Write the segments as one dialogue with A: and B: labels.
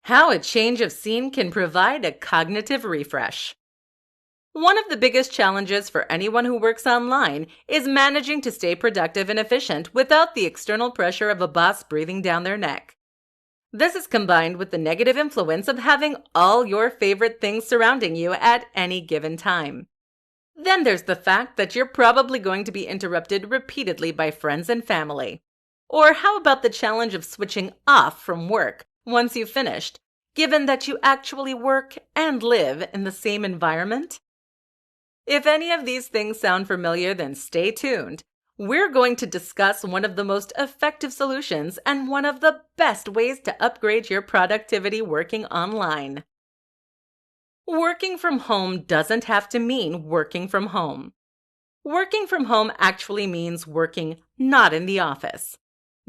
A: How a change of scene can provide a cognitive refresh. One of the biggest challenges for anyone who works online is managing to stay productive and efficient without the external pressure of a boss breathing down their neck. This is combined with the negative influence of having all your favorite things surrounding you at any given time. Then there's the fact that you're probably going to be interrupted repeatedly by friends and family. Or how about the challenge of switching off from work once you've finished, given that you actually work and live in the same environment? If any of these things sound familiar, then stay tuned. We're going to discuss one of the most effective solutions and one of the best ways to upgrade your productivity working online. Working from home doesn't have to mean working from home. Working from home actually means working not in the office.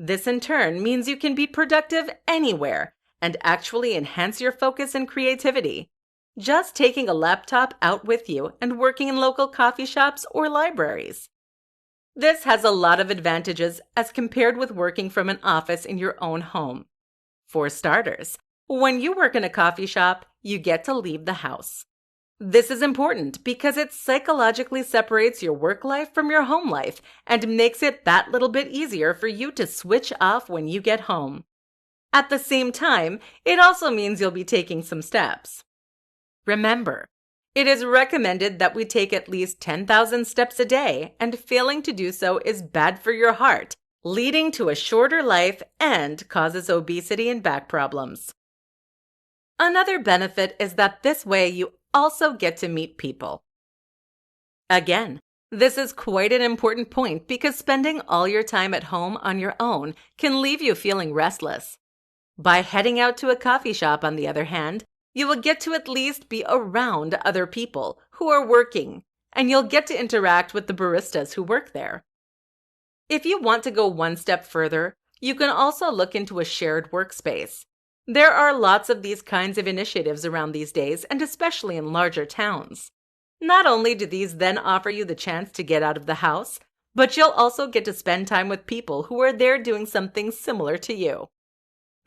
A: This in turn means you can be productive anywhere and actually enhance your focus and creativity. Just taking a laptop out with you and working in local coffee shops or libraries. This has a lot of advantages as compared with working from an office in your own home. For starters, when you work in a coffee shop, you get to leave the house. This is important because it psychologically separates your work life from your home life and makes it that little bit easier for you to switch off when you get home. At the same time, it also means you'll be taking some steps. Remember, it is recommended that we take at least 10,000 steps a day, and failing to do so is bad for your heart, leading to a shorter life and causes obesity and back problems. Another benefit is that this way you also get to meet people. Again, this is quite an important point because spending all your time at home on your own can leave you feeling restless. By heading out to a coffee shop, on the other hand, you will get to at least be around other people who are working, and you'll get to interact with the baristas who work there. If you want to go one step further, you can also look into a shared workspace. There are lots of these kinds of initiatives around these days, and especially in larger towns. Not only do these then offer you the chance to get out of the house, but you'll also get to spend time with people who are there doing something similar to you.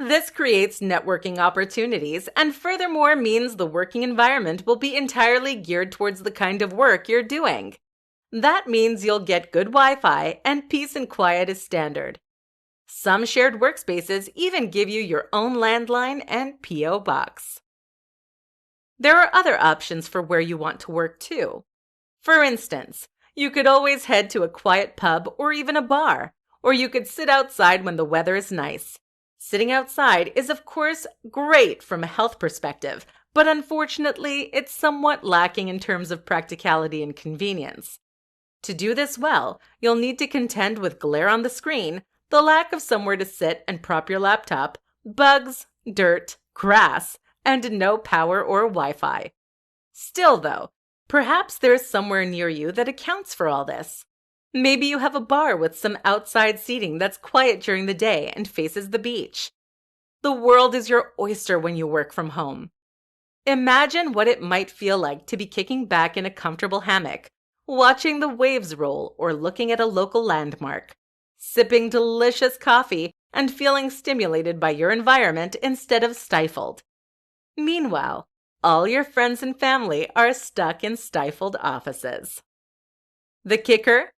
A: This creates networking opportunities and furthermore means the working environment will be entirely geared towards the kind of work you're doing. That means you'll get good Wi-Fi and peace and quiet is standard. Some shared workspaces even give you your own landline and P.O. box. There are other options for where you want to work too. For instance, you could always head to a quiet pub or even a bar, or you could sit outside when the weather is nice. Sitting outside is of course great from a health perspective, but unfortunately it's somewhat lacking in terms of practicality and convenience. To do this well, you'll need to contend with glare on the screen, the lack of somewhere to sit and prop your laptop, bugs, dirt, grass, and no power or Wi-Fi. Still though, perhaps there's somewhere near you that accounts for all this. Maybe you have a bar with some outside seating that's quiet during the day and faces the beach. The world is your oyster when you work from home. Imagine what it might feel like to be kicking back in a comfortable hammock, watching the waves roll or looking at a local landmark, sipping delicious coffee and feeling stimulated by your environment instead of stifled. Meanwhile, all your friends and family are stuck in stifled offices. The kicker?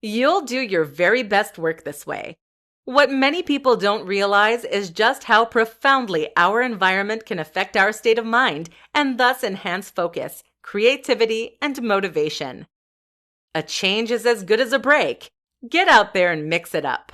A: You'll do your very best work this way. What many people don't realize is just how profoundly our environment can affect our state of mind and thus enhance focus, creativity, and motivation. A change is as good as a break. Get out there and mix it up.